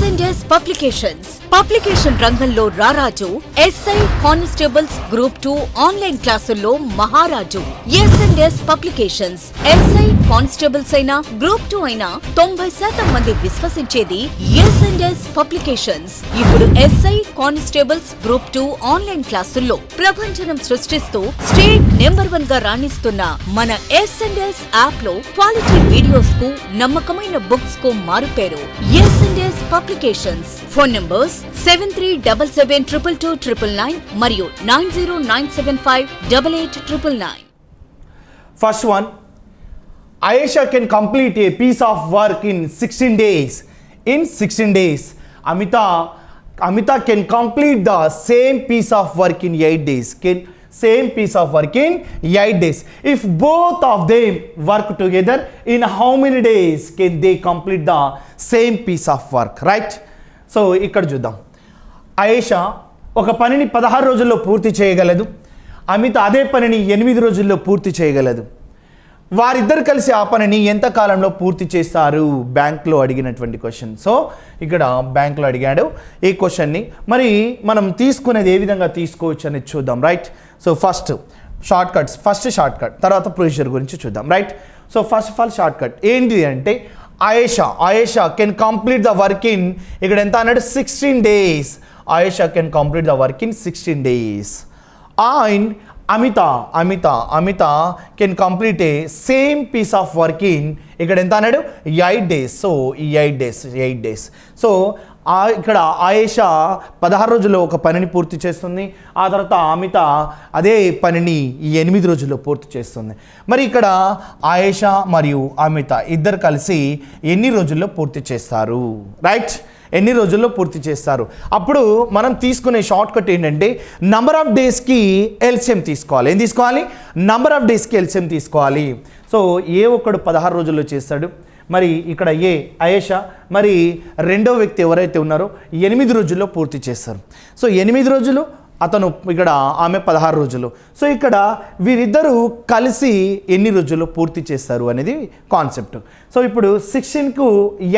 S&S publications publication రంగంలో రారాజు. SI constables group 2 online క్లాసుల్లో మహారాజు. S&S పబ్లికేషన్స్ ఎస్ఐ కానిస్టేబుల్స్ అయినా గ్రూప్ 2 అయినా 90% మంది విశ్వసించేది S&S పబ్లికేషన్స్. ఇప్పుడు ఎస్ఐ కానిస్టేబుల్స్ గ్రూప్ 2 ఆన్లైన్ క్లాసుల్లో ప్రభంజనం సృష్టిస్తూ స్టేట్ నెంబర్ 1 గా రాణిస్తున్న మన S&S యాప్ లో క్వాలిటీ వీడియోస్ కు నమ్మకమైన బుక్స్ కు మారుపేరు S&S పబ్లికేషన్స్. ఫోన్ నంబర్స్ 7377222999 మరియు 9097588999. First one, Ayesha can complete a piece of work in 16 days. In 16 days, Amita can complete the same piece of work in 8 days. Same piece of work in 8 days. If both of them work together, in how many days can they complete the same piece of work, right? So ఇక్కడ చూద్దాం. ఆయేషా ఒక పనిని 16 రోజుల్లో పూర్తి చేయగలదు. అమిత అదే పనిని 8 రోజుల్లో పూర్తి చేయగలదు. వారిద్దరు కలిసి ఆ పనిని ఎంత కాలంలో పూర్తి చేస్తారు? బ్యాంక్లో అడిగినటువంటి క్వశ్చన్. సో ఇక్కడ బ్యాంక్లో అడిగాడు ఈ క్వశ్చన్ని. మరి మనం తీసుకునేది ఏ విధంగా తీసుకోవచ్చు అనేది చూద్దాం, right? So first short cut తర్వాత ప్రొసీజర్ గురించి చూద్దాం, right? So first of all short cut ఏంటి అంటే Ayesha can complete the work in, ఇక్కడ ఎంత అన్నాడు? 16 days. Ayesha can complete the work in 16 days. And Amita can complete a same piece of work in, ఇక్కడ ఎంత అన్నాడు? 8 days. సో ఈ 8 days. సో ఇక్కడ ఆయేషా 16 రోజుల్లో ఒక పనిని పూర్తి చేస్తుంది. ఆ తర్వాత అమిత అదే పనిని 8 రోజుల్లో పూర్తి చేస్తుంది. మరి ఇక్కడ ఆయేషా మరియు అమిత ఇద్దరు కలిసి ఎన్ని రోజుల్లో పూర్తి చేస్తారు, రైట్? ఎన్ని రోజుల్లో పూర్తి చేస్తారు? అప్పుడు మనం తీసుకునే షార్ట్ కట్ ఏంటంటే నంబర్ ఆఫ్ డేస్కి ఎల్సిఎం తీసుకోవాలి. ఏం తీసుకోవాలి? నంబర్ ఆఫ్ డేస్కి ఎల్సిఎం తీసుకోవాలి. సో ఏ ఒక్కడు 16 రోజుల్లో చేస్తాడు, మరి ఇక్కడ ఆయేషా, మరి రెండో వ్యక్తి ఎవరైతే ఉన్నారో 8 రోజుల్లో పూర్తి చేస్తారు. సో 8 రోజులు అతను, ఇక్కడ ఆమె 16 రోజులు. సో ఇక్కడ వీరిద్దరూ కలిసి ఎన్ని రోజుల్లో పూర్తి చేస్తారు అనేది కాన్సెప్ట్. సో ఇప్పుడు 16కు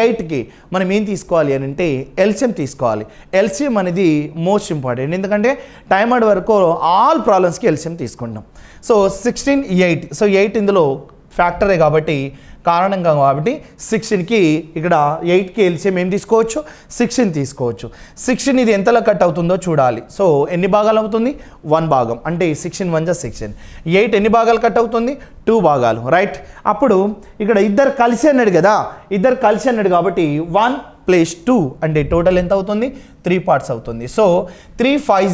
8కి మనం ఏం తీసుకోవాలి అని అంటే ఎల్సిఎం తీసుకోవాలి. ఎల్సిఎం అనేది మోస్ట్ ఇంపార్టెంట్, ఎందుకంటే టైం అడ్ వరకు ఆల్ ప్రాబ్లమ్స్కి ఎల్సిఎం తీసుకుంటాం. సో 16, 8. సో 8 ఇందులో ఫ్యాక్టరే కాబట్టి, కారణంగా కాబట్టి 16కి ఇక్కడ 8కి ఎల్సిఎం ఏం తీసుకోవచ్చు? 16 తీసుకోవచ్చు. 16 ఇది ఎంతలో కట్ అవుతుందో చూడాలి. సో ఎన్ని భాగాలు అవుతుంది? 1 భాగం. అంటే 16 1 16. 8 ఎన్ని భాగాలు కట్ అవుతుంది? 2 భాగాలు, రైట్? అప్పుడు ఇక్కడ ఇద్దరు కలిసి అన్నాడు కదా, కాబట్టి 1 + 2 అంటే టోటల్ ఎంత అవుతుంది? 3 parts అవుతుంది. సో 3 5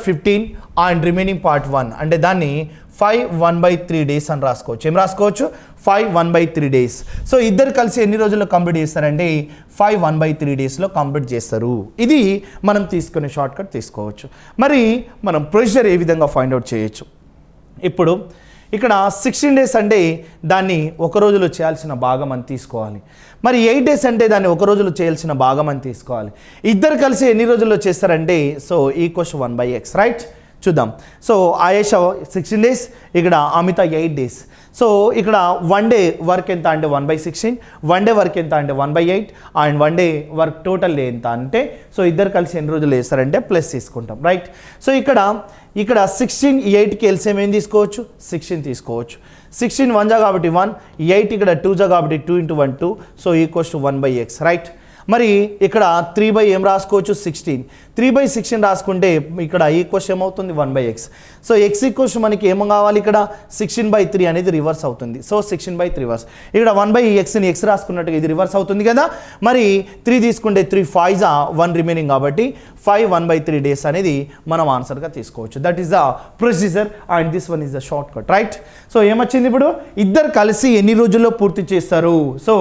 15 అండ్ రిమైనింగ్ పార్ట్ 1 అంటే దాన్ని 5 1/3 days అని రాసుకోవచ్చు. ఏం రాసుకోవచ్చు? 5 1/3 days. సో ఇద్దరు కలిసి ఎన్ని రోజుల్లో కంప్లీట్ చేస్తారంటే 5 1/3 daysలో కంప్లీట్ చేస్తారు. ఇది మనం తీసుకునే షార్ట్ కట్ తీసుకోవచ్చు. మరి మనం ప్రొసీజర్ ఏ విధంగా ఫైండ్ అవుట్ చేయొచ్చు? ఇప్పుడు ఇక్కడ 16 days అంటే దాన్ని ఒక రోజులో చేయాల్సిన భాగం అని తీసుకోవాలి. మరి 8 days అంటే దాన్ని ఒక రోజులో చేయాల్సిన భాగం అని తీసుకోవాలి. ఇద్దరు కలిసి ఎన్ని రోజుల్లో చేస్తారంటే సో ఈక్వల్స్ 1/x, రైట్? చూద్దాం. సో ఆయేషా 16 days, ఇక్కడ అమిత 8 days. సో ఇక్కడ 1 day వర్క్ ఎంత అంటే 1/16, 1 day వర్క్ ఎంత అంటే 1/8, అండ్ 1 day వర్క్ టోటల్ ఎంత అంటే సో ఇద్దరు కలిసి ఎన్ని రోజులు వేస్తారంటే ప్లస్ తీసుకుంటాం, రైట్? సో ఇక్కడ 16 8కి ఎల్సిఎం ఏం తీసుకోవచ్చు? 16 తీసుకోవచ్చు. 16 1 కాబట్టి 1, 8 ఇక్కడ 2 కాబట్టి 2 × 1 2. So equals to 1/x, right? మరి ఇక్కడ 3 ఏం రాసుకోవచ్చు? 16. 3/16 రాసుకుంటే ఇక్కడ ఈక్వల్స్ ఏమవుతుంది? 1/x. సో x ఈక్వల్స్ మనకి ఏమో కావాలి? ఇక్కడ 16/3 అనేది రివర్స్ అవుతుంది. So 16/3 reverse. ఇక్కడ 1/xని x రాసుకున్నట్టుగా ఇది రివర్స్ అవుతుంది కదా. మరి 3 తీసుకుంటే 3 5 1 రిమైనింగ్ కాబట్టి 5 1/3 days అనేది మనం ఆన్సర్గా తీసుకోవచ్చు. That is the procedure and this one is the short cut, right? So ఏమొచ్చింది ఇప్పుడు? ఇద్దరు కలిసి ఎన్ని రోజుల్లో పూర్తి చేస్తారు? సో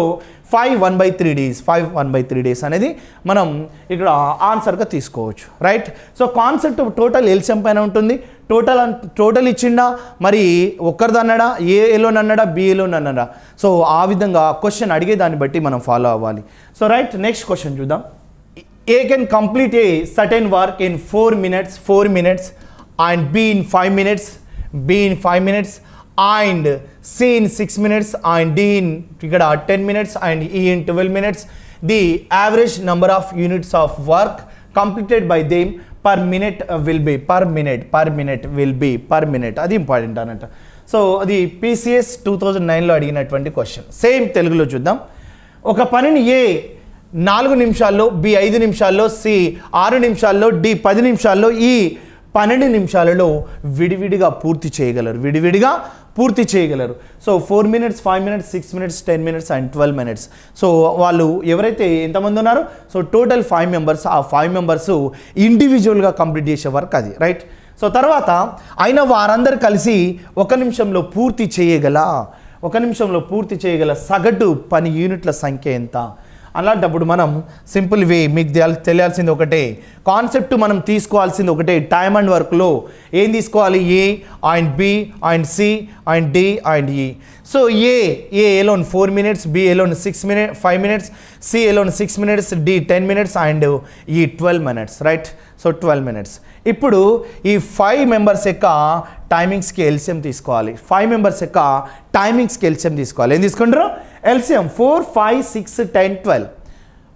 5 1/3 days అనేది మనం ఇక్కడ ఆన్సర్గా తీసుకోవచ్చు, right? So concept total LCM పైన ఉంటుంది. టోటల్ ఇచ్చిండా, మరి ఒక్కరిది అన్నాడా, ఏలోని అన్నాడా, బిఏలోని అన్నాడా? సో ఆ విధంగా క్వశ్చన్ అడిగే దాన్ని బట్టి మనం ఫాలో అవ్వాలి. సో రైట్, నెక్స్ట్ క్వశ్చన్ చూద్దాం. A can complete a certain work in 4 minutes and B in 5 minutes and C in 6 minutes and D in 10 minutes and E in 12 minutes. The average number of units of work completed by them per minute will be per minute అది important అన్నట్టు. So అది PCS 2009లో అడిగినటువంటి question. Same తెలుగులో చూద్దాం. ఒక పనిని ఏ 4 నిమిషాల్లో, B 5 నిమిషాల్లో, C 6 నిమిషాల్లో, D 10 నిమిషాల్లో, ఈ 12 నిమిషాలలో విడివిడిగా పూర్తి చేయగలరు. So 4 minutes, 5 minutes, 6 minutes, 10 minutes and 12 minutes. So వాళ్ళు ఎవరైతే ఎంతమంది ఉన్నారో సో టోటల్ 5 members, ఆ 5 members ఇండివిజువల్గా కంప్లీట్ చేసే వర్క్ అది, రైట్. సో తర్వాత అయినా వారందరూ కలిసి 1 నిమిషంలో పూర్తి చేయగల సగటు పని యూనిట్ల సంఖ్య ఎంత? అలాంటప్పుడు మనం సింపుల్ వే మీకు తెలియాల్సింది ఒకటే, కాన్సెప్ట్ మనం తీసుకోవాల్సింది ఒకటే. టైమ్ అండ్ వర్క్లో ఏం తీసుకోవాలి? A and B and C and D and E. So A alone 4 minutes, B alone 5 minutes, C alone 6 minutes, D 10 minutes and E 12 minutes, right. So 12 minutes. ఇప్పుడు ఈ 5 members యొక్క టైమింగ్స్కి LCM తీసుకోవాలి. 5 members యొక్క టైమింగ్స్కి LCM తీసుకోవాలి. ఏం తీసుకుంటారు? LCM 4, 5, 6, 10, 12.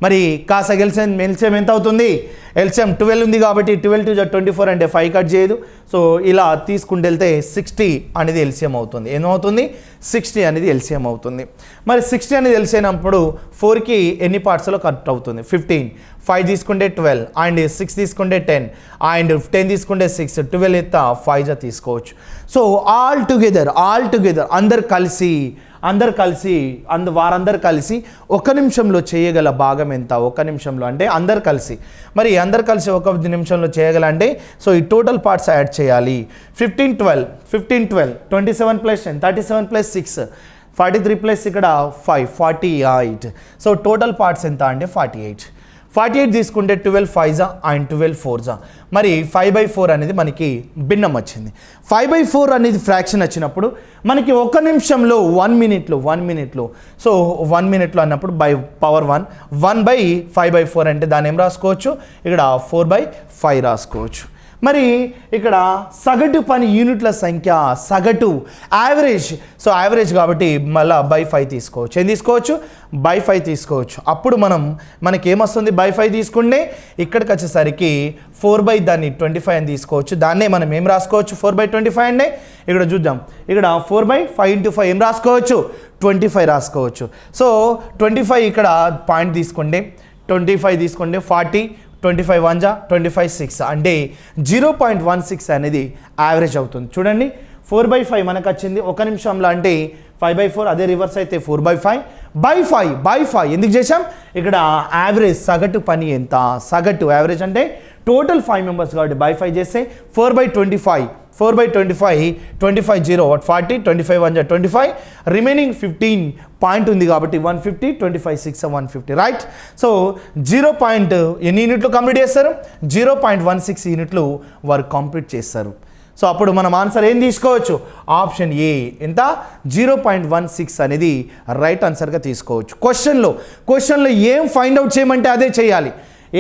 మరి కాస LCM ఎంత అవుతుంది? ఎల్సిఎం 12 ఉంది కాబట్టి 12 to 24 అంటే 5 కట్ చేయదు. సో ఇలా తీసుకుంటూ వెళ్తే 60 అనేది ఎల్సిఎం అవుతుంది. ఏమవుతుంది? 60 అనేది ఎల్సిఎం అవుతుంది. మరి 60 అనేది ఎల్సిఎం అయినప్పుడు 4కి ఎన్ని పార్ట్స్లో కట్ అవుతుంది? 15. 5 తీసుకుంటే 12 అండ్ 6 తీసుకుంటే 10 అండ్ 10 తీసుకుంటే 6, 12 ఎత్త 5 తీసుకోవచ్చు. సో ఆల్ టుగెదర్ వారందరు కలిసి 1 నిమిషంలో చేయగల భాగం ఎంత? 1 నిమిషంలో అంటే అందరు కలిసి 1 నిమిషంలో చేయగల అంటే సో ఈ టోటల్ పార్ట్స్ యాడ్ చేయాలి. 15, 12, 27 + 10, 37 + 6, 43 ప్లస్ ఇక్కడ 5, 48. సో టోటల్ పార్ట్స్ ఎంత అంటే 48 తీసుకుంటే 12 5 అండ్ 12 4. మరి 5/4 అనేది మనకి భిన్నం వచ్చింది. 5/4 అనేది ఫ్రాక్షన్ వచ్చినప్పుడు మనకి 1 నిమిషంలో 1 మినిట్లో సో 1 మినిట్లో అన్నప్పుడు బై పవర్ 1/5/4 అంటే దాన్ని ఏం రాసుకోవచ్చు? ఇక్కడ 4/5 రాసుకోవచ్చు. మరి ఇక్కడ సగటు పని యూనిట్ల సంఖ్య, సగటు యావరేజ్. సో యావరేజ్ కాబట్టి మళ్ళీ /5 తీసుకోవచ్చు. ఏం తీసుకోవచ్చు? /5 తీసుకోవచ్చు. అప్పుడు మనకి ఏమొస్తుంది? /5 తీసుకుంటే ఇక్కడికి వచ్చేసరికి 4/25 అని తీసుకోవచ్చు. దాన్నే మనం ఏం రాసుకోవచ్చు? 4/25 అంటే ఇక్కడ చూద్దాం. ఇక్కడ 4/5 × 5 ఏం రాసుకోవచ్చు? 25 రాసుకోవచ్చు. సో 25 ఇక్కడ పాయింట్ తీసుకుంటే 25 తీసుకుంటే 40, 25 1 25 6 అంటే 0.16 అనేది యావరేజ్ అవుతుంది. చూడండి 4/5 మనకు వచ్చింది 1 నిమిషంలో అంటే 5/4, అదే రివర్స్ అయితే 4/5 ఎందుకు చేసాం? ఇక్కడ యావరేజ్ సగటు పని ఎంత? సగటు యావరేజ్ అంటే టోటల్ 5 members కాబట్టి /5 చేస్తే 4/25 25 0 40, 25 1 25, రిమైనింగ్ 15 పాయింట్ ఉంది కాబట్టి 150, 25 6 150, రైట్. సో 0. ఎన్ని యూనిట్లు కంప్లీట్ చేస్తారు? 0.16 యూనిట్లు వారు కంప్లీట్ చేస్తారు. సో అప్పుడు మనం ఆన్సర్ ఏం తీసుకోవచ్చు? ఆప్షన్ ఏ ఎంత? 0.16 అనేది రైట్ ఆన్సర్గా తీసుకోవచ్చు. క్వశ్చన్లో ఏం ఫైండ్ అవుట్ చేయమంటే అదే చేయాలి.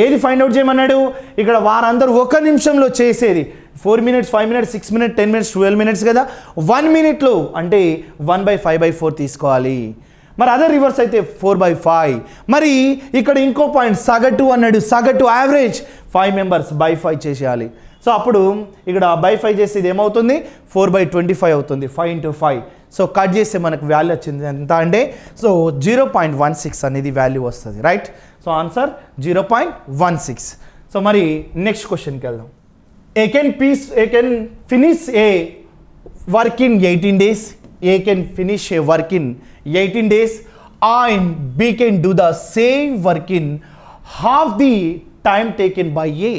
ఏది ఫైండ్ అవుట్ చేయమన్నాడు? ఇక్కడ వారందరూ 1 నిమిషంలో చేసేది 4 minutes, 5 minutes, 6 minutes, 10 minutes, 12 minutes కదా. 1 మినిట్లో అంటే 1/5/4 తీసుకోవాలి. మరి అదే రివర్స్ అయితే 4/5. మరి ఇక్కడ ఇంకో పాయింట్ సగటు అన్నాడు. సగటు యావరేజ్ 5 members /5 చేసేయాలి. సో అప్పుడు ఇక్కడ /5 చేస్తే ఇది ఏమవుతుంది? 4/25 అవుతుంది. 5 × 5. సో కట్ చేస్తే మనకు వాల్యూ వచ్చింది ఎంత అంటే సో 0.16 అనేది వాల్యూ వస్తుంది, రైట్. So answer 0.16. సో మరి నెక్స్ట్ క్వశ్చన్కి వెళ్దాం. A can finish a work in 18 days. A can finish a work in 18 days and B can do the same work in half the time taken by A.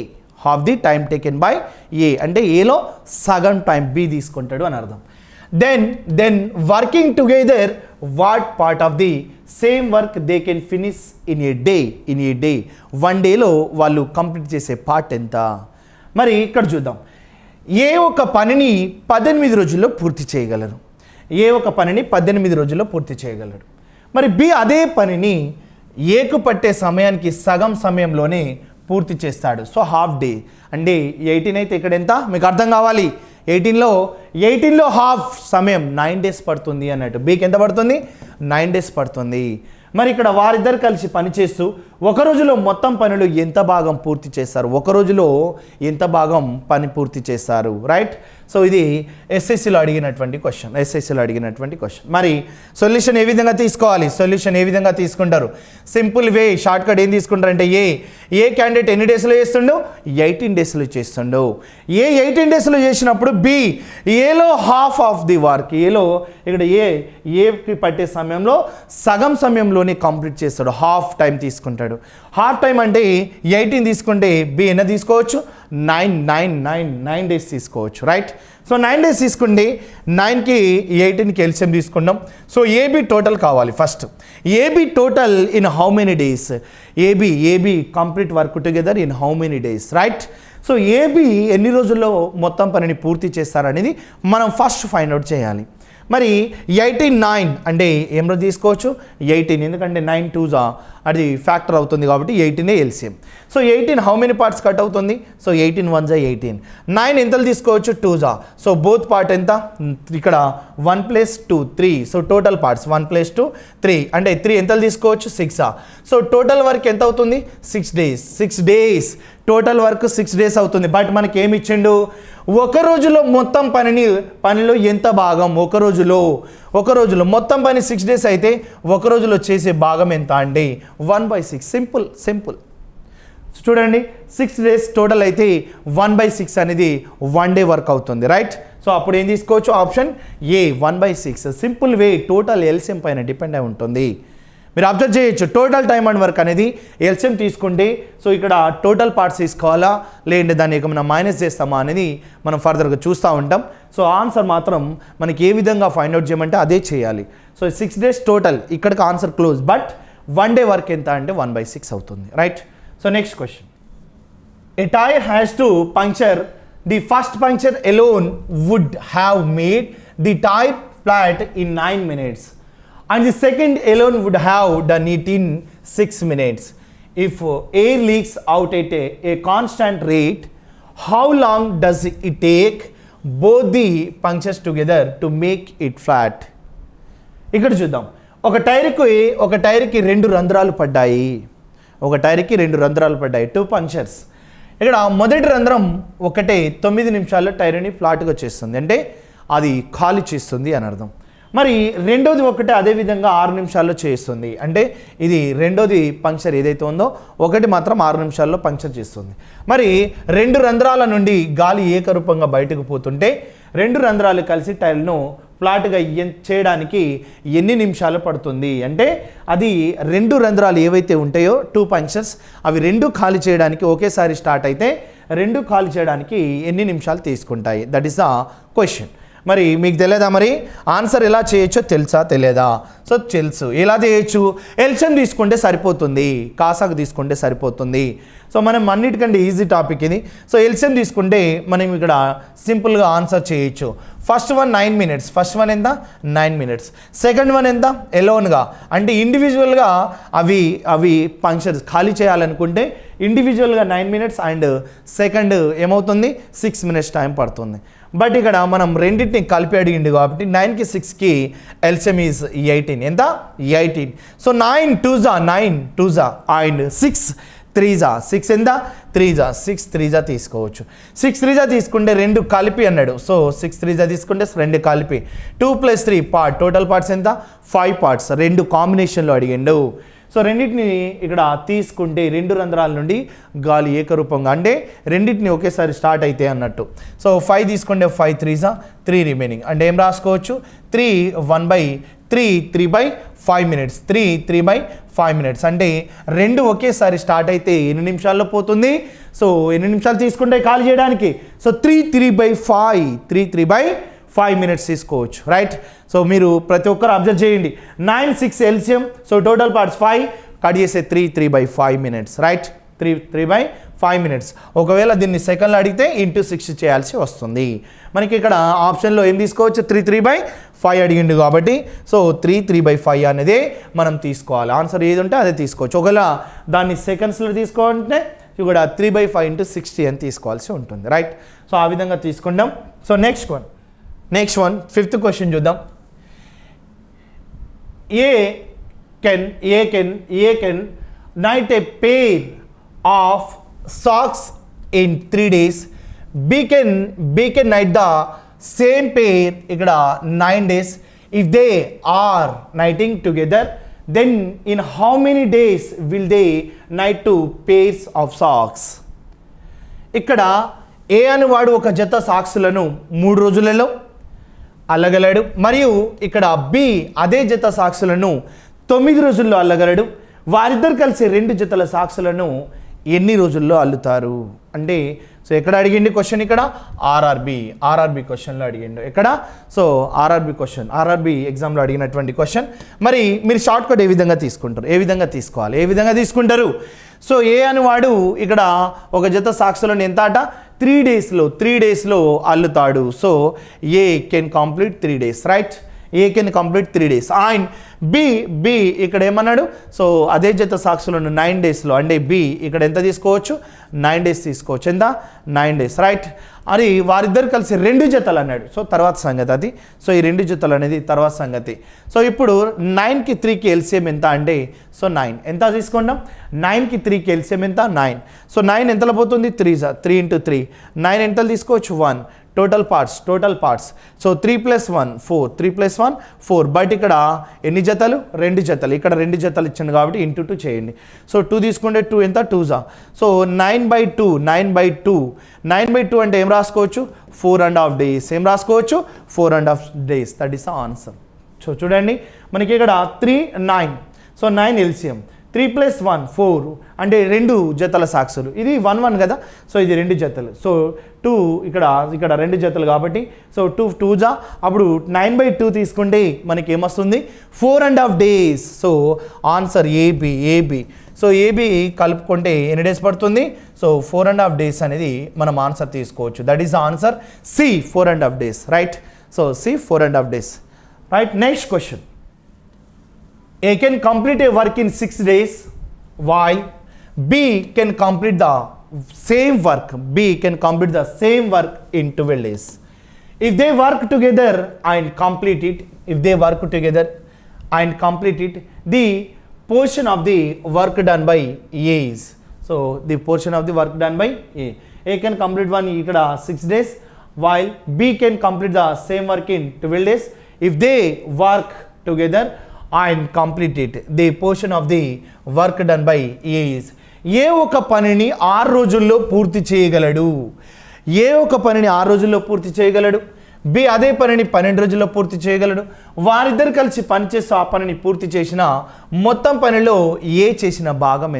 అంటే ఏలో సగం time B తీసుకుంటాడు అని అర్థం. Then working together, what part of the same work they can finish in a day? 1 dayలో వాళ్ళు complete చేసే part ఎంత? మరి ఇక్కడ చూద్దాం. ఏ ఒక పనిని 18 రోజుల్లో పూర్తి చేయగలరు. మరి బి అదే పనిని ఏకు పట్టే సమయానికి సగం సమయంలోనే పూర్తి చేస్తాడు. సో హాఫ్ డే అంటే 18 అయితే ఇక్కడ ఎంత మీకు అర్థం కావాలి. 18లో హాఫ్ సమయం 9 days పడుతుంది అన్నట్టు. బీకి ఎంత పడుతుంది? 9 days పడుతుంది. మరి ఇక్కడ వారిద్దరు కలిసి పనిచేస్తూ ఒక రోజులో మొత్తం పనులు ఎంత భాగం పూర్తి చేస్తారు, ఒక రోజులో ఎంత భాగం పని పూర్తి చేస్తారు, రైట్. సో ఇది ఎస్ఎస్సిలో అడిగినటువంటి క్వశ్చన్. మరి సొల్యూషన్ ఏ విధంగా తీసుకోవాలి, సొల్యూషన్ ఏ విధంగా తీసుకుంటారు? సింపుల్ వే, షార్ట్ కట్ ఏం తీసుకుంటారంటే ఏ క్యాండిడేట్ ఎన్ని డేస్లో చేస్తుండో 18 డేస్లో చేస్తుండో. 18 డేస్లో చేసినప్పుడు బి ఏలో హాఫ్ ఆఫ్ ది వర్క్, ఏలో ఇక్కడ ఏకి పట్టే సమయంలో సగం సమయంలోనే కంప్లీట్ చేస్తాడు, హాఫ్ టైం తీసుకుంటాడు. హాఫ్ టైం అంటే 18 తీసుకుంటే బి ఎన్న తీసుకోవచ్చు, 9 డేస్ తీసుకోవచ్చు, రైట్. సో 9 డేస్ తీసుకుంటే 9కి 18కి ఎల్సిఎం తీసుకున్నాం. సో ఏబి టోటల్ కావాలి first. AB total in how many days, AB complete work together in how many days, right. So AB ఎన్ని రోజుల్లో మొత్తం పనిని పూర్తి చేస్తారనేది మనం ఫస్ట్ ఫైండ్ అవుట్ చేయాలి. మరి 18 9 అంటే ఏం రోజు తీసుకోవచ్చు 18, ఎందుకంటే 9 2s అది ఫ్యాక్టర్ అవుతుంది కాబట్టి 18 LCM. So 18 how many parts cut అవుతుంది, సో 18 1s 18. 9 ఎంతలు తీసుకోవచ్చు 2s, సో బోత్ పార్ట్ ఎంత ఇక్కడ 1 + 2 3, సో టోటల్ పార్ట్స్ 1 + 2 3 అంటే 3 ఎంతలు తీసుకోవచ్చు 6. సో టోటల్ వర్క్ ఎంత అవుతుంది 6 డేస్ టోటల్ వర్క్ 6 డేస్ అవుతుంది. బట్ మనకి ఏమి ఇచ్చిండు, ఒక రోజులో మొత్తం పనిలో ఎంత భాగం, ఒక రోజులో మొత్తం పని 6 డేస్ అయితే ఒక రోజులో చేసే భాగం ఎంత అంటే 1/6. సింపుల్ చూడండి, 6 డేస్ టోటల్ అయితే 1/6 అనేది 1 డే వర్క్ అవుతుంది, రైట్. సో అప్పుడు ఏం తీసుకోవచ్చు, option A 1/6. Simple way, total LCM పైన డిపెండ్ అయి ఉంటుంది. మీరు అబ్జర్వ్ చేయొచ్చు, టోటల్ టైమ్ అండ్ వర్క్ అనేది ఎల్సిఎం తీసుకుంటే సో ఇక్కడ టోటల్ పార్ట్స్ తీసుకోవాలా లేదంటే దాన్ని ఏమైనా మైనస్ చేస్తామా అనేది మనం ఫర్దర్గా చూస్తూ ఉంటాం. సో ఆన్సర్ మాత్రం మనకి ఏ విధంగా ఫైండ్ అవుట్ చేయమంటే అదే చేయాలి. సో 6 డేస్ టోటల్, ఇక్కడికి answer close. But 1 day work ఎంత అంటే 1/6 అవుతుంది, right. So next question, a tyre has to puncture, the first puncture alone would have made the tire flat in 9 minutes. And the second alone would have done it in 6 minutes. If air leaks out at a constant rate, how long does it take both the punctures together to make it flat? ఇక్కడ చూద్దాం, ఒక టైర్కి 2 రంధ్రాలు పడ్డాయి, 2 punctures. ఇక్కడ మొదటి రంధ్రం 9 నిమిషాల్లో టైర్ని ఫ్లాట్గా చేస్తుంది, అంటే అది ఖాళీ చేస్తుంది అని అర్థం. మరి రెండోది అదే విధంగా 6 నిమిషాల్లో చేస్తుంది, అంటే ఇది రెండోది పంక్చర్ ఏదైతే ఉందో ఒకటి మాత్రం 6 నిమిషాల్లో పంక్చర్ చేస్తుంది. మరి 2 రంధ్రాల నుండి గాలి ఏకరూపంగా బయటకు పోతుంటే 2 రంధ్రాలు కలిసి టైర్ను ఫ్లాట్గా చేయడానికి ఎన్ని నిమిషాలు పడుతుంది అంటే అది 2 రంధ్రాలు ఏవైతే ఉంటాయో 2 పంక్చర్స్ అవి 2 ఖాళీ చేయడానికి ఒకేసారి స్టార్ట్ అయితే 2 ఖాళీ చేయడానికి ఎన్ని నిమిషాలు తీసుకుంటాయి, దట్ ఈస్ ద క్వశ్చన్. మరి మీకు తెలియదా, మరి ఆన్సర్ ఎలా చేయొచ్చో తెలియదా? సో తెలుసు, ఎలా చేయొచ్చు, ఎల్సిఎం తీసుకుంటే సరిపోతుంది, కాసాకు తీసుకుంటే సరిపోతుంది. సో మనం అన్నిటికంటే ఈజీ టాపిక్ ఇది. సో ఎల్సిఎం తీసుకుంటే మనం ఇక్కడ సింపుల్గా ఆన్సర్ చేయొచ్చు. First one 9 minutes, first one ఎంత 9 minutes, సెకండ్ వన్ ఎంత ఎలోన్గా, అంటే ఇండివిజువల్గా అవి పంక్చర్స్ ఖాళీ చేయాలనుకుంటే ఇండివిజువల్గా 9 minutes అండ్ సెకండ్ ఏమవుతుంది 6 minutes టైం పడుతుంది. బట్ ఇక్కడ మనం రెండింటిని కలిపి అడిగింది కాబట్టి 9కి 6కి ఎల్సిఎం ఈజ్ 18. ఎంత 18. So 9 2s 9 2s and 6 3s 6 ఎంత 3s 6 3s తీసుకోవచ్చు. 6 3s తీసుకుంటే 2 కలిపి అన్నాడు, సో 6 3s తీసుకుంటే 2 కలిపి 2 + 3 పార్ట్, టోటల్ పార్ట్స్ ఎంత 5 parts, 2 కాంబినేషన్లో అడిగిండు. సో రెండింటిని ఇక్కడ తీసుకుంటే 2 రంధ్రాల నుండి గాలి ఏకరూపంగా, అంటే రెండింటిని ఒకేసారి స్టార్ట్ అయితే అన్నట్టు. సో 5 తీసుకుంటే 5 3s 3 రిమైనింగ్, అంటే ఏం రాసుకోవచ్చు 3 1/3 3/5 minutes, 3/5 minutes, అంటే 2 ఒకేసారి స్టార్ట్ అయితే ఎన్ని నిమిషాల్లో పోతుంది, సో ఎన్ని నిమిషాలు తీసుకుంటే ఖాళీ చేయడానికి, సో 3/5 minutes తీసుకోవచ్చు, రైట్. సో మీరు ప్రతి ఒక్కరు అబ్జర్వ్ చేయండి, 9 6 LCM, so total parts 5 cut చేసే 3/5 minutes, రైట్. 3/5 minutes. ఒకవేళ దీన్ని సెకండ్లో అడిగితే ఇంటూ 6 చేయాల్సి వస్తుంది. మనకి ఇక్కడ ఆప్షన్లో ఏం తీసుకోవచ్చు 3/5 అడిగిండు కాబట్టి సో 3/5 అనేది మనం తీసుకోవాలి. ఆన్సర్ ఏది ఉంటే అదే తీసుకోవచ్చు. ఒకవేళ దాన్ని సెకండ్స్లో తీసుకోవాలంటే ఇక్కడ 3/5 × 60 అని తీసుకోవాల్సి ఉంటుంది, రైట్. సో ఆ విధంగా తీసుకుంటాం. So next one 5th question చూద్దాం. can knit a pair of socks in 3 days. B can knit the same pair ikkada 9 days. If they are knitting together, then in how many days will they knit 2 pairs of socks? ఇక్కడ ఏ అనేవాడు ఒక జత సాక్స్లను 3 రోజులలో అల్లగలడు, మరియు ఇక్కడ B అదే జత సాక్స్లను 9 రోజుల్లో అల్లగలడు. వారిద్దరు కలిసి 2 జతల సాక్స్లను ఎన్ని రోజుల్లో అల్లుతారు అంటే, సో ఎక్కడ అడిగిండి క్వశ్చన్, ఇక్కడ ఆర్ఆర్బి క్వశ్చన్లో అడిగిండు. ఎక్కడ, సో ఆర్ఆర్బి ఎగ్జామ్లో అడిగినటువంటి క్వశ్చన్. మరి మీరు షార్ట్ కట్ ఏ విధంగా తీసుకుంటారు, ఏ విధంగా తీసుకోవాలి, ఏ విధంగా తీసుకుంటారు? సో ఏ అనేవాడు ఇక్కడ ఒక జత సాక్స్లను ఎంత అట 3 డేస్లో అల్లుతాడు. So A can complete 3 days, right? A can complete 3 days. And B ఇక్కడ ఏమన్నాడు, సో అదే జత సాక్స్లను 9 daysలో, అంటే బి ఇక్కడ ఎంత తీసుకోవచ్చు, 9 days తీసుకోవచ్చు. ఎంత, 9 days, రైట్? అని వారిద్దరు కలిసి 2 జతలు అన్నాడు. సో తర్వాత సంగతి అది. సో ఈ 2 జతలు అనేది తర్వాత సంగతి. సో ఇప్పుడు 9కి 3కి ఎల్సిఎం ఎంత అంటే, సో 9 ఎంత తీసుకుంటాం, 9కి 3కి ఎల్సిఎం ఎంత, 9. సో 9 ఎంతలో పోతుంది, 3 × 3 9 ఎంతలు తీసుకోవచ్చు, 1. Total parts. సో 3 + 1 4, 3 + 1 4. బట్ ఇక్కడ ఎన్ని జతలు, 2 జతలు. ఇక్కడ 2 జతలు ఇచ్చింది కాబట్టి ఇంటూ 2 చేయండి. సో 2 తీసుకుంటే 2 ఎంత, 2 సో 9/2 అంటే ఏం రాసుకోవచ్చు, 4.5 days. ఏం రాసుకోవచ్చు, 4.5 days. That is the answer. So చూడండి మనకి ఇక్కడ 3 9. సో 9 ఎల్సిఎం, 3 + 1 4 అంటే 2 జతల సాక్సులు. ఇది 1 1 కదా, సో ఇది 2 జతలు. సో 2 ఇక్కడ 2 జతలు కాబట్టి, సో 2 అప్పుడు 9/2 తీసుకుంటే మనకి ఏమొస్తుంది, 4.5 days. So answer AB. So AB కలుపుకుంటే ఎన్ని డేస్ పడుతుంది, సో 4.5 days అనేది మనం ఆన్సర్ తీసుకోవచ్చు. That is answer C, 4.5 days, right? So C 4.5 days, right? Next question. A can complete a work in 6 days, while B can complete the same work. In 12 days. If they work together and complete it, the portion of the work done by A is. So the portion of the work done by A. A can complete one ikkada 6 days, while B can complete the same work in 12 days. If they work together and complete it, the portion of the work done by A is. ఏ ఒక పనిని 6 రోజుల్లో పూర్తి చేయగలడు. B అదే పనిని 12 రోజుల్లో పూర్తి చేయగలడు. వారిద్దరు కలిసి పనిచేస్తూ ఆ పనిని పూర్తి చేసిన మొత్తం పనిలో ఏ చేసిన భాగం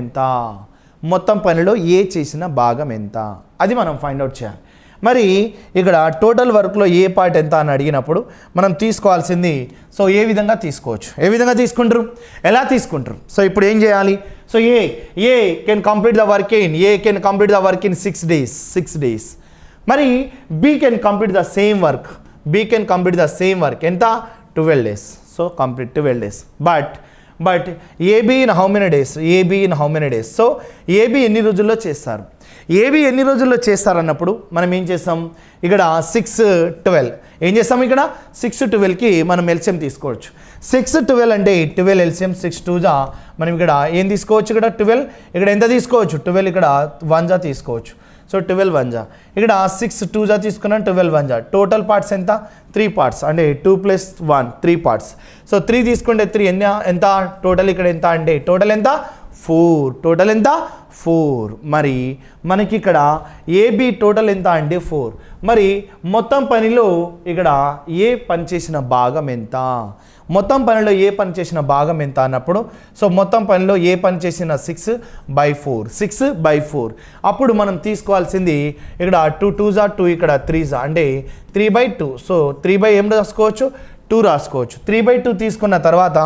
ఎంత, అది మనం ఫైండ్ అవుట్ చేయాలి. మరి ఇక్కడ టోటల్ వర్క్లో ఏ పార్ట్ ఎంత అని అడిగినప్పుడు మనం తీసుకోవాల్సింది, సో ఏ విధంగా తీసుకోవచ్చు, ఏ విధంగా తీసుకుంటారు, ఎలా తీసుకుంటారు? సో ఇప్పుడు ఏం చేయాలి, so A can complete the work in 6 days. మరి B can complete the same work, ఎంత, 12 days. So complete 12 days. But AB in how many days? So AB ఎన్ని రోజుల్లో చేస్తారన్నప్పుడు మనం ఏం చేస్తాం, ఇక్కడ 6 12 ఏం చేస్తాం, ఇక్కడ 6 12కి మనం ఎల్సిఎం తీసుకోవచ్చు. 6 12 అంటే 12 ఎల్సిఎం, 6 2 మనం ఇక్కడ ఏం తీసుకోవచ్చు, ఇక్కడ 12 ఇక్కడ ఎంత తీసుకోవచ్చు, 12 ఇక్కడ 1 తీసుకోవచ్చు. సో 12 1 ఇక్కడ 6 2 తీసుకున్నాం, 12 1 టోటల్ పార్ట్స్ ఎంత, 3 parts అంటే 2 + 1 3 parts. సో 3 తీసుకుంటే 3 ఎంత టోటల్, ఇక్కడ ఎంత అంటే టోటల్ ఎంత, 4. మరి మనకి ఇక్కడ ఏబి టోటల్ ఎంత అంటే 4. మరి మొత్తం పనిలో ఇక్కడ ఏ పని చేసిన భాగం ఎంత అన్నప్పుడు, సో మొత్తం పనిలో ఏ పని చేసిన 6/4. అప్పుడు మనం తీసుకోవాల్సింది ఇక్కడ 2 2 2 ఇక్కడ 3 అంటే 3/2. సో 3 ఏం రాసుకోవచ్చు, 2 రాసుకోవచ్చు. 3/2 తీసుకున్న తర్వాత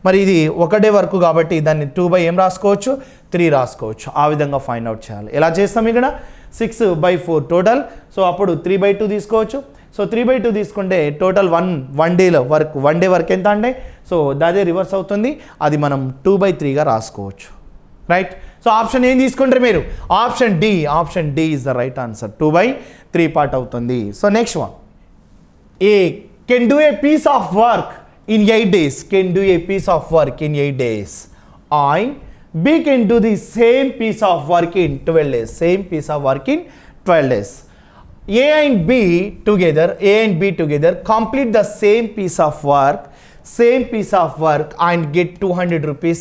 మరి ఇది ఒకటే వర్క్ కాబట్టి దాన్ని 2 ఏం రాసుకోవచ్చు, 3 రాసుకోవచ్చు. ఆ విధంగా ఫైండ్ అవుట్ చేయాలి. ఎలా చేస్తాం, ఇక్కడ 6/4 టోటల్. సో అప్పుడు 3/2 తీసుకోవచ్చు. సో 3/2 తీసుకుంటే టోటల్ వన్ డే వర్క్ ఎంత అంటే, సో అదే రివర్స్ అవుతుంది, అది మనం 2/3గా రాసుకోవచ్చు, రైట్? సో ఆప్షన్ ఏం తీసుకుంటారు మీరు, option D is the right answer. 2/3 part అవుతుంది. So next one, A can do a piece of work in 8 days can do a piece of work in 8 days, and B can do the same piece of work in 12 days, same piece of work in 12 days. A and B together complete the same piece of work and get 200 rupees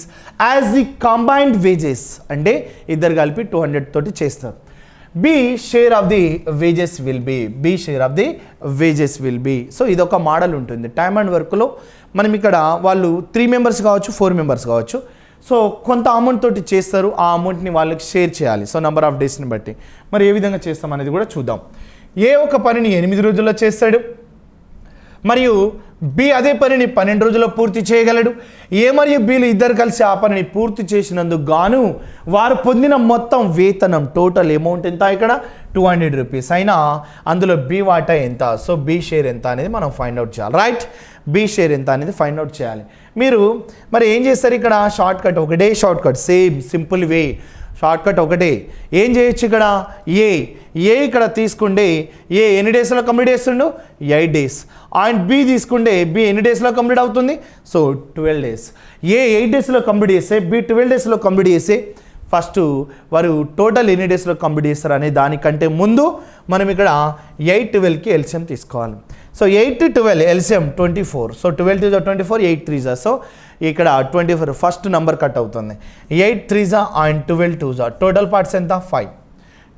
as the combined wages. అంటే ఇద్దరు కలిపి 200 తోటి చేస్తారు. B share of the wages will be. So ఇది ఒక model ఉంటుంది. Time and వర్క్లో మనం ఇక్కడ వాళ్ళు 3 మెంబర్స్ కావచ్చు, 4 మెంబర్స్ కావచ్చు. సో కొంత అమౌంట్ తోటి చేస్తారు, ఆ అమౌంట్ని వాళ్ళకి షేర్ చేయాలి. సో నెంబర్ ఆఫ్ డేస్ని బట్టి మరి ఏ విధంగా చేస్తాం అనేది కూడా చూద్దాం. ఏ ఒక పనిని 8 రోజుల్లో చేస్తాడు, మరియు బి అదే పనిని 12 రోజుల్లో పూర్తి చేయగలడు. ఏ మరియు బిలు ఇద్దరు కలిసి ఆ పనిని పూర్తి చేసినందుకు గాను వారు పొందిన మొత్తం వేతనం టోటల్ అమౌంట్ ఎంత, ఇక్కడ 200 రూపీస్ అయినా అందులో బి వాటా ఎంత, సో బి షేర్ ఎంత అనేది మనం ఫైండ్ అవుట్ చేయాలి. రైట్, బి షేర్ ఎంత అనేది ఫైండ్ అవుట్ చేయాలి. మీరు మరి ఏం చేస్తారు, ఇక్కడ షార్ట్ కట్ ఒకటే, short cut same simple way, short cut ఒకటే. ఏం చేయొచ్చు, ఇక్కడ ఏ ఇక్కడ తీసుకుంటే ఏ ఎన్ని డేస్లో కంప్లీట్ చేస్తుండు, 8 డేస్. అండ్ బి తీసుకుంటే బి ఎన్ని డేస్లో కంప్లీట్ అవుతుంది, సో 12 డేస్. ఏ 8 డేస్లో కంప్లీట్ చేస్తే బి 12 డేస్లో కంప్లీట్ చేస్తే ఫస్ట్ వారు టోటల్ ఎన్ని డేస్లో కంప్లీట్ చేస్తారు అనే దానికంటే ముందు మనం ఇక్కడ 8, 12కి ఎల్సిఎం తీసుకోవాలి. So 8, 12 LCM 24. సో 12 3 24, 8 3 సో ఇక్కడ 24 ఫస్ట్ నెంబర్ కట్ అవుతుంది. 8 3 అండ్ 12 2 టోటల్ పార్ట్స్ ఎంత, 5.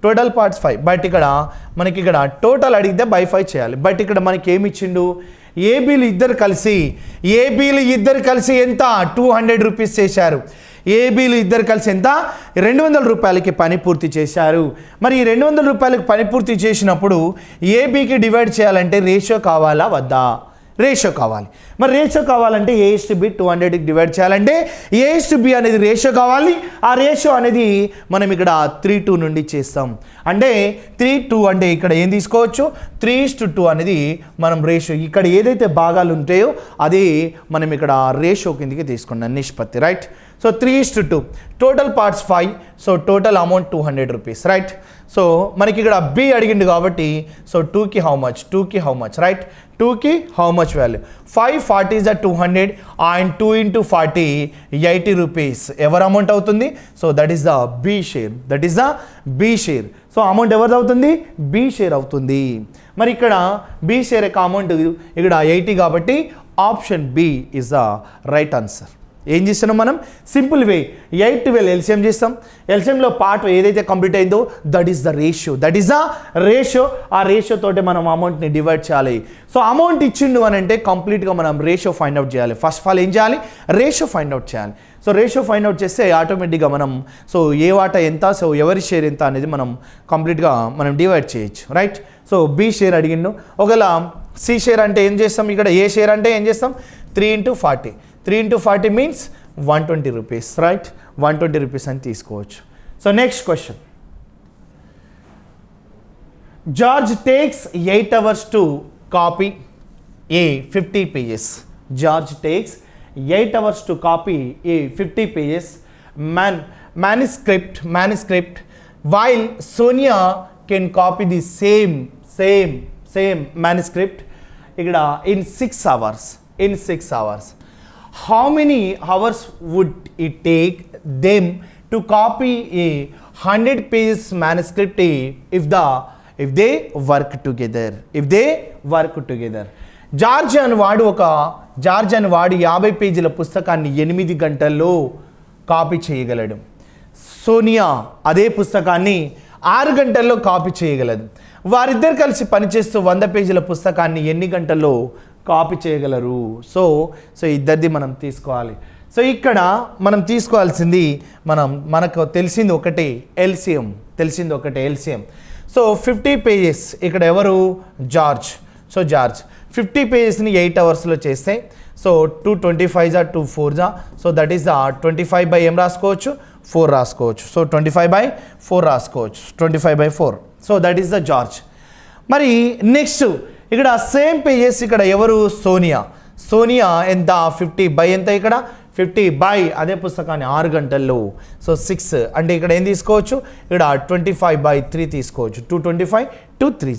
Total parts 5. బట్ ఇక్కడ మనకి ఇక్కడ టోటల్ అడిగితే బై 5 చేయాలి. బట్ ఇక్కడ మనకి ఏమి ఇచ్చిండు, ఏబీలు ఇద్దరు కలిసి ఎంత 200 రూపీస్ చేశారు. ఏబీలు ఇద్దరు కలిసి ఎంత 200 రూపాయలకి పని పూర్తి చేశారు. మరి ఈ 200 రూపాయలకి పని పూర్తి చేసినప్పుడు ఏబీకి డివైడ్ చేయాలంటే రేషియో కావాలా వద్దా, రేషియో కావాలి. మరి రేషియో కావాలంటే A/B 200కి డివైడ్ చేయాలంటే A/B అనేది రేషియో కావాలి. ఆ రేషియో అనేది మనం ఇక్కడ 3:2 నుండి చేస్తాం. అంటే 3:2 అంటే ఇక్కడ ఏం తీసుకోవచ్చు, 3:2 అనేది మనం రేషియో, ఇక్కడ ఏదైతే భాగాలు ఉంటాయో అది మనం ఇక్కడ రేషియో కిందకి తీసుకున్నాం, నిష్పత్తి. Right, so 3:2 total parts 5. So total amount 200 rupees. Right, so మనకి ఇక్కడ బి అడిగిండు కాబట్టి సో 2కి హౌ మచ్, రైట్, 2కి how much value 5 40 is 200 and 2 into 40 80 rupees ఎవరు అమౌంట్ అవుతుంది, so that is the B share. So amount ఎవరిది అవుతుంది, బి షేర్ అవుతుంది. మరి ఇక్కడ బి షేర్ యొక్క అమౌంట్ ఇక్కడ 80 కాబట్టి option B is the right answer. ఏం చేస్తున్నాం మనం, సింపుల్ వే 8 12 ఎల్సిఎం చేస్తాం. ఎల్సిఎంలో పార్ట్ ఏదైతే కంప్లీట్ అయిందో దట్ ఈస్ ద రేషియో. ఆ రేషియో తోటి మనం అమౌంట్ని డివైడ్ చేయాలి. సో అమౌంట్ ఇచ్చిండు అని అంటే కంప్లీట్గా మనం రేషియో ఫైండ్ అవుట్ చేయాలి. ఫస్ట్ ఆఫ్ ఆల్ ఏం చేయాలి, రేషియో ఫైండ్ అవుట్ చేయాలి. సో రేషియో ఫైండ్ అవుట్ చేస్తే ఆటోమేటిక్గా మనం సో ఏ వాటా ఎంత, సో ఎవరి షేర్ ఎంత అనేది మనం కంప్లీట్గా మనం డివైడ్ చేయొచ్చు. రైట్, సో బి షేర్ అడిగిండు. ఒకవేళ సి షేర్ అంటే ఏం చేస్తాం, ఇక్కడ ఏ షేర్ అంటే ఏం చేస్తాం, 3 into 40. 3 into 40 means 120 rupees, right? 120 rupees అని తీసుకోవచ్చు. So next question. George takes 8 hours to copy a 50 pages. George takes 8 hours to copy a 50 pages manuscript while Sonia can copy the same manuscript ఇక్కడ in 6 hours. How many hours would it take them to copy a 100 pages manuscript if they work together? George అని వాడు 50 పేజీల పుస్తకాన్ని 8 గంటల్లో copy చేయగలడు. సోనియా అదే పుస్తకాన్ని 6 గంటల్లో కాపీ చేయగలదు. వారిద్దరు కలిసి పనిచేస్తూ 100 పేజీల పుస్తకాన్ని ఎన్ని గంటల్లో కాపీ చేయగలరు? సో ఇద్దరిది మనం తీసుకోవాలి. సో ఇక్కడ మనం తీసుకోవాల్సింది మనకు తెలిసింది ఒకటే ఎల్సిఎం. సో 50 పేజెస్ ఇక్కడ ఎవరు, జార్జ్. సో జార్జ్ 50 పేజెస్ని 8 అవర్స్లో చేస్తే so 225 2 4 so that is the 25 by ఏం రాసుకోవచ్చు, 4 రాసుకోవచ్చు. సో 25/4 రాసుకోవచ్చు, 25/4. So that is the George. మరి నెక్స్ట్ ఇక్కడ సేమ్ పేజెస్ ఇక్కడ ఎవరు, సోనియా ఎంత 50 బై ఎంత, ఇక్కడ 50 బై అదే పుస్తకాన్ని 6 గంటల్లో. సో 6 అంటే ఇక్కడ ఏం తీసుకోవచ్చు, ఇక్కడ 25/3 తీసుకోవచ్చు, 225 2 3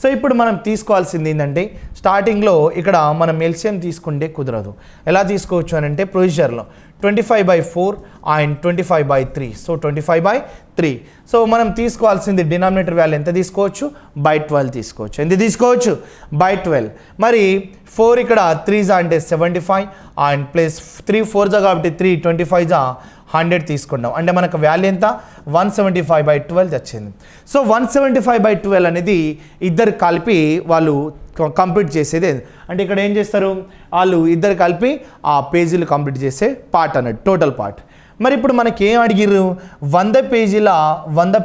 సో ఇప్పుడు మనం తీసుకోవాల్సింది ఏంటంటే స్టార్టింగ్లో ఇక్కడ మనం ఎల్సిఎం తీసుకుంటే కుదరదు. ఎలా తీసుకోవచ్చు అని అంటే ప్రొసీజర్లో 25/4 అండ్ 25/3. సో 25/3. సో మనం తీసుకోవాల్సింది డినామినేటర్ వాల్యూ ఎంత తీసుకోవచ్చు? బై 12 తీసుకోవచ్చు. ఎంత తీసుకోవచ్చు? బై 12. మరి 4 ఇక్కడ 3 అంటే 75 అండ్ ప్లస్ 3 4 కాబట్టి 3 25 100 తీసుకున్నాం. అంటే మనకు వాల్యూ ఎంత? 175/12 వచ్చింది. సో 175/12 అనేది ఇద్దరు కలిపి వాళ్ళు కంప్లీట్ చేసేది. అంటే ఇక్కడ ఏం చేస్తారు? వాళ్ళు ఇద్దరు కలిపి ఆ పేజీలు కంప్లీట్ చేసే పార్ట్ అన్నట్టు, టోటల్ పార్ట్. మరి ఇప్పుడు మనకి ఏం అడిగిర్రు? 100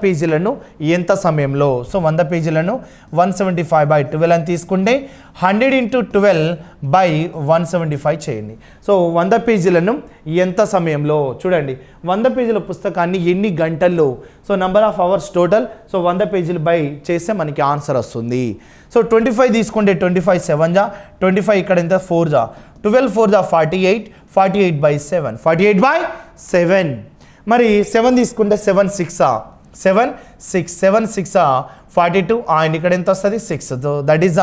పేజీలను ఎంత సమయంలో? సో 100 పేజీలను 175/12 అని తీసుకుంటే 100 × 12/175 చేయండి. సో 100 పేజీలను ఎంత సమయంలో? చూడండి, 100 పేజీల పుస్తకాన్ని ఎన్ని గంటల్లో? So number of hours total. So 100 పేజీలు బై చేస్తే మనకి ఆన్సర్ వస్తుంది. సో 25 తీసుకుంటే 25 7 జా, 25 ఇక్కడ ఎంత 4 జా, 12 4 జా 48, 48/7, 48/7. మరి 7 తీసుకుంటే 7 6 7 6 7 6 42 అండ్ ఇక్కడ ఎంత వస్తుంది? 6. సో దట్ ఈస్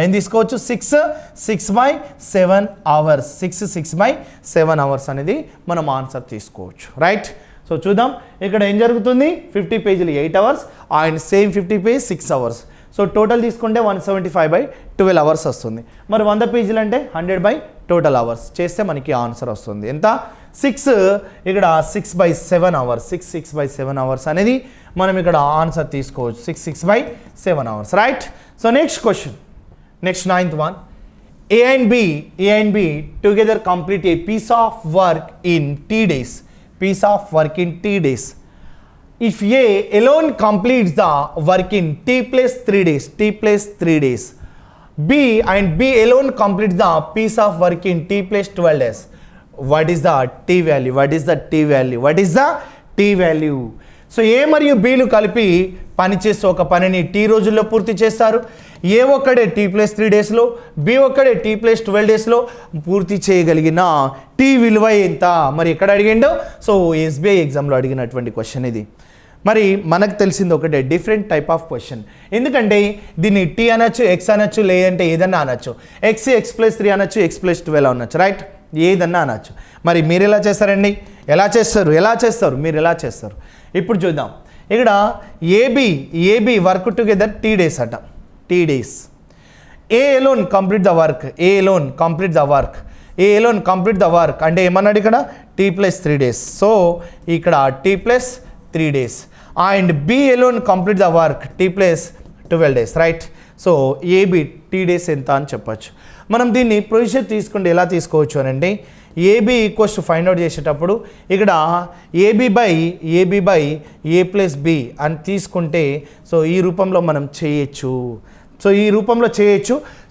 ఏం తీసుకోవచ్చు? 6/7 అవర్స్. 6/7 అవర్స్ అనేది మనం ఆన్సర్ తీసుకోవచ్చు. రైట్. సో చూద్దాం ఇక్కడ ఏం జరుగుతుంది. 50 పేజీలు 8 hours and same 50 page 6 hours. So total తీసుకుంటే 175/12 అవర్స్ వస్తుంది. మరి 100 పేజీలు అంటే 100 టోటల్ అవర్స్ చేస్తే మనకి ఆన్సర్ వస్తుంది. ఎంత? 6. ఇక్కడ 6/7 అవర్స్. 6/7 అవర్స్ అనేది మనం ఇక్కడ ఆన్సర్ తీసుకోవచ్చు. 6/7 hours. Right. So next question, next 9th one. A and B together complete a piece of work in T days. Piece of work in T days. If A alone completes the work in T plus 3 days, B and B alone completes the piece of work in T plus 12 days. What is the T value? So A మరియు బీలు కలిపి పనిచేసే ఒక పనిని tea రోజుల్లో పూర్తి చేస్తారు. ఏ ఒక్కడే T plus 3 డేస్లో, బి ఒక్కడే T plus 12 డేస్లో పూర్తి చేయగలిగిన టీ విలువ ఎంత? మరి ఎక్కడ అడిగిండో? సో SBI ఎగ్జామ్లో అడిగినటువంటి క్వశ్చన్ ఇది. మరి మనకు తెలిసింది ఒకటే, డిఫరెంట్ టైప్ ఆఫ్ క్వశ్చన్. ఎందుకంటే దీన్ని టీ అనొచ్చు, ఎక్స్ అనొచ్చు, లేదంటే ఏదన్నా అనొచ్చు. ఎక్స్ ప్లస్ 3 అనొచ్చు, ఎక్స్ ప్లస్ 12 అనొచ్చు. రైట్. ఏదన్నా అనొచ్చు. మరి మీరు ఎలా చేస్తారండి? ఎలా చేస్తారు మీరు ఎలా చేస్తారు? ఇప్పుడు చూద్దాం. ఇక్కడ AB work together T days అట. T days. A alone complete the work అంటే ఏమన్నాడు ఇక్కడ? T plus 3 days. సో ఇక్కడ T plus 3 days and B alone complete the work T plus 12 days. Right. So AB T days ఎంత అని చెప్పచ్చు. మనం దీన్ని ప్రొసీజర్ తీసుకుంటే ఎలా తీసుకోవచ్చు అని అంటే AB equals to find out చేసేటప్పుడు ఇక్కడ AB by A plus B అని తీసుకుంటే సో ఈ రూపంలో మనం చేయొచ్చు.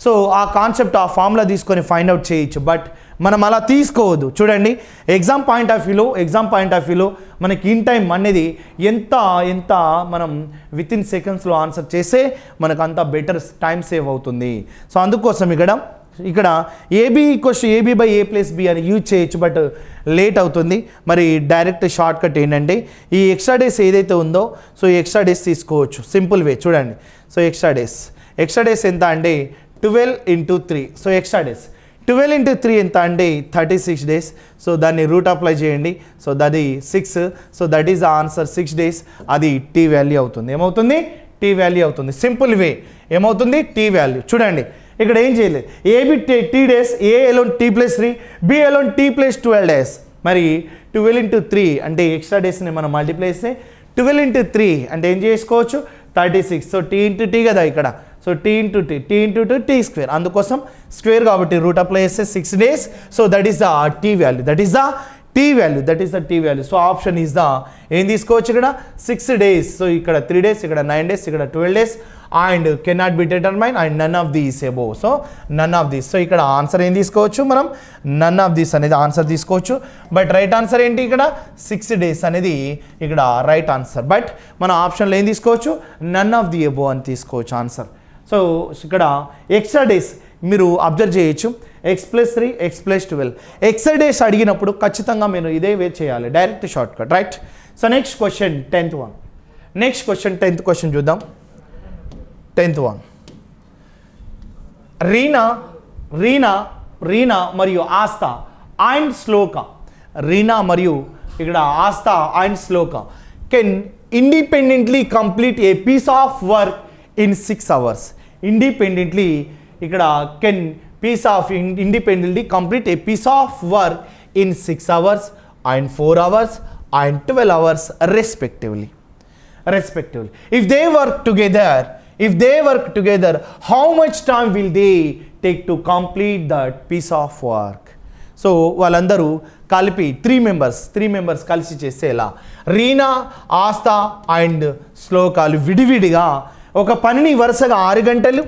సో ఆ కాన్సెప్ట్, ఆ ఫార్ములా తీసుకొని ఫైండ్ అవుట్ చేయొచ్చు. బట్ మనం అలా తీసుకోవద్దు. చూడండి, ఎగ్జామ్ పాయింట్ ఆఫ్ వ్యూలో మనకి ఇన్ టైం అనేది ఎంత మనం విత్ ఇన్ సెకండ్స్లో ఆన్సర్ చేస్తే మనకు అంత బెటర్ టైం సేవ్ అవుతుంది. సో అందుకోసం ఇక్కడ AB equals AB by A plus B అని యూజ్ చేయొచ్చు. బట్ లేట్ అవుతుంది. మరి డైరెక్ట్ షార్ట్ కట్ ఏంటంటే ఈ ఎక్స్ట్రా డేస్ ఏదైతే ఉందో సో ఈ ఎక్స్ట్రా డేస్ తీసుకోవచ్చు. సింపుల్ వే చూడండి. సో ఎక్స్ట్రా డేస్ ఎంత అంటే 12 × 3. సో ఎక్స్ట్రా డేస్ 12 × 3 ఎంత అంటే 36 డేస్. సో దాన్ని రూట్ అప్లై చేయండి. సో దది 6. So that is the answer 6 days. అది టీ వాల్యూ అవుతుంది. ఏమవుతుంది? టీ వాల్యూ అవుతుంది. సింపుల్ వే ఏమవుతుంది? T value. చూడండి ఇక్కడ ఏం చేయలేదు. AB T days, A alone T plus 3, B alone T plus 12 days. మరి 12 × 3 అంటే ఎక్స్ట్రా డేస్ని మనం మల్టిప్లై చేస్తే 12 × 3 అంటే ఏం చేసుకోవచ్చు? 36. సో T × T కదా ఇక్కడ. So T × T square. అందుకోసం స్క్వేర్ కాబట్టి రూట్ అప్లై చేస్తే 6 days. So that is the T value. So option is the ఏం తీసుకోవచ్చు ఇక్కడ? 6 days. సో ఇక్కడ 3 days, ఇక్కడ 9 days, ఇక్కడ 12 days and cannot be determined and none of these above. So none of these. So ఇక్కడ answer ఏం తీసుకోవచ్చు మనం? none of these అనేది ఆన్సర్ తీసుకోవచ్చు. బట్ రైట్ ఆన్సర్ ఏంటి ఇక్కడ? 6 days అనేది ఇక్కడ రైట్ ఆన్సర్. బట్ మన ఆప్షన్లో ఏం తీసుకోవచ్చు? none of the above అని తీసుకోవచ్చు ఆన్సర్. సో ఇక్కడ ఎక్స్ట్రా డేస్ మీరు అబ్జర్వ్ చేయొచ్చు. X plus 3, X plus 12 extra days అడిగినప్పుడు ఖచ్చితంగా మీరు ఇదే వే చేయాలి. Direct short cut. Right. So next question 10th one చూద్దాం. 10th one. రీనా మరియు ఆస్థా అండ్ శ్లోక, రీనా మరియు ఇక్కడ Aastha and Shloka can independently complete a piece of work in 6 hours. Independently ఇక్కడ can independently complete a piece of work in 6 hours and 4 hours and 12 hours respectively. If they work together, how much time will they take to complete that piece of work? So వాళ్ళందరూ కలిపి 3 members కలిసి చేస్తే ఎలా, రీనా, ఆస్థా and శ్లోకాలు విడివిడిగా ఒక పనిని వరుసగా 6 గంటలు,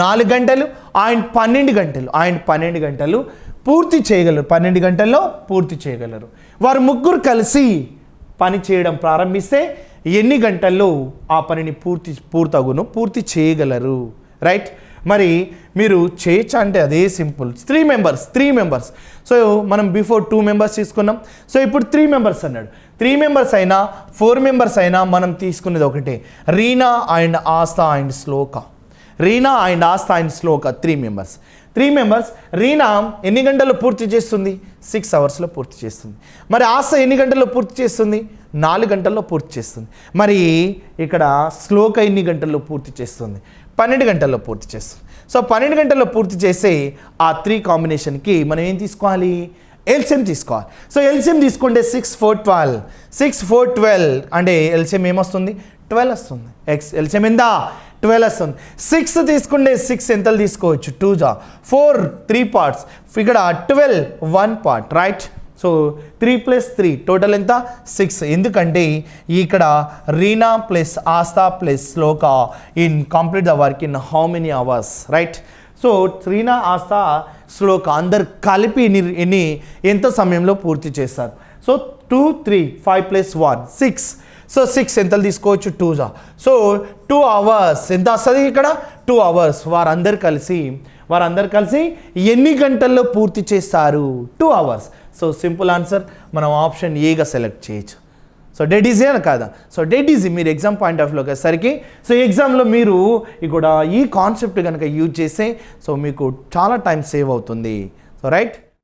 4 గంటలు అండ్ 12 గంటలు పూర్తి చేయగలరు. 12 గంటల్లో పూర్తి చేయగలరు. వారు ముగ్గురు కలిసి పని చేయడం ప్రారంభిస్తే ఎన్ని గంటల్లో ఆ పనిని పూర్తి చేయగలరు, రైట్? మరి మీరు చేయొచ్చా అంటే అదే సింపుల్. 3 members. సో మనం బిఫోర్ 2 members తీసుకున్నాం. సో ఇప్పుడు 3 members అన్నాడు. 3 members అయినా 4 members అయినా మనం తీసుకునేది ఒకటే, Reena and Aastha and Shloka. 3 members. రీనా ఎన్ని గంటల్లో పూర్తి చేస్తుంది? 6 hours పూర్తి చేస్తుంది. మరి ఆస్థా ఎన్ని గంటల్లో పూర్తి చేస్తుంది? 4 గంటల్లో పూర్తి చేస్తుంది. మరి ఇక్కడ శ్లోక ఎన్ని గంటల్లో పూర్తి చేస్తుంది? 12 గంటల్లో పూర్తి చేస్తుంది. సో 12 గంటల్లో పూర్తి చేసే ఆ 3 కాంబినేషన్కి మనం ఏం తీసుకోవాలి? ఎల్సిఎం తీసుకోవాలి. సో ఎల్సిఎం తీసుకుంటే 6 4 12 అంటే ఎల్సిఎం ఏమొస్తుంది? 12 వస్తుంది. ఎల్సిఎం ఎంత? 12 వస్తుంది. 6 తీసుకుంటే 6 ఎంతలు తీసుకోవచ్చు? 2 4 3 parts, ఇక్కడ 12 1 part, రైట్? సో 3 + 3 టోటల్ ఎంత? 6. ఎందుకంటే ఇక్కడ Reena plus Aastha plus Shloka in complete the work in how many hours, right? So Reena, Aastha, Shloka అందరు కలిపి ఎంత సమయంలో పూర్తి చేస్తారు? సో 2 3 5 + 1 6. సో 6 ఎంతలు తీసుకోవచ్చు? 2 సో 2 hours ఎంత వస్తుంది ఇక్కడ? 2 hours. వారందరు కలిసి ఎన్ని గంటల్లో పూర్తి చేస్తారు? 2 hours. సో సింపుల్ ఆన్సర్ మనం ఆప్షన్ ఏగా సెలెక్ట్ చేయొచ్చు. సో డెడ్ ఈజీ అని కాదా? సో డెడ్ ఈజీ మీరు ఎగ్జామ్ పాయింట్ ఆఫ్ వ్యూలోకి వచ్చేసరికి సో ఎగ్జామ్లో మీరు కూడా ఈ కాన్సెప్ట్ కనుక యూజ్ చేస్తే సో మీకు చాలా టైం సేవ్ అవుతుంది. So right.